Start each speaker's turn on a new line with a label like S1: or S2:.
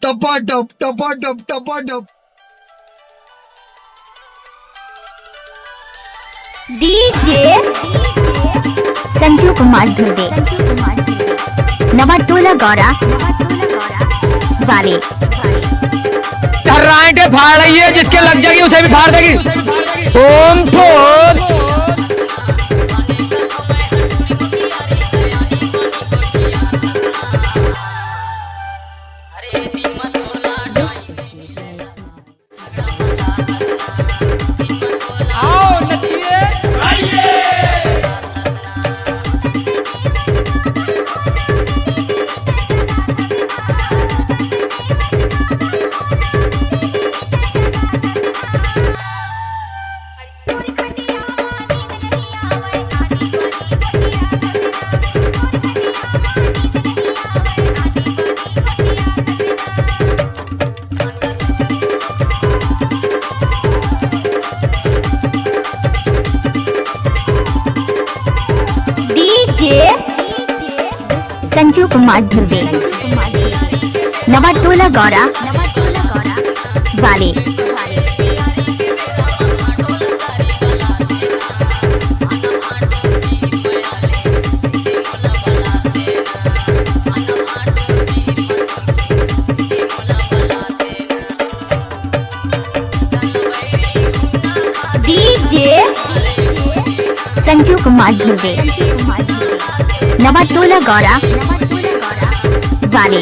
S1: टपाटप टपाटप टपाटप।
S2: DJ Sanju Kumar Dhurve Nawatola Gaura वाले
S3: right फाड़ रही है, जिसके लग जाएगी उसे भी फाड़ देगी। ओम फोर आओ नचिए
S2: संजू कुमार धुर्वे नवाटोला गौरा वाले DJ संजू कुमार धुर्वे नवाटोला गौरा वाले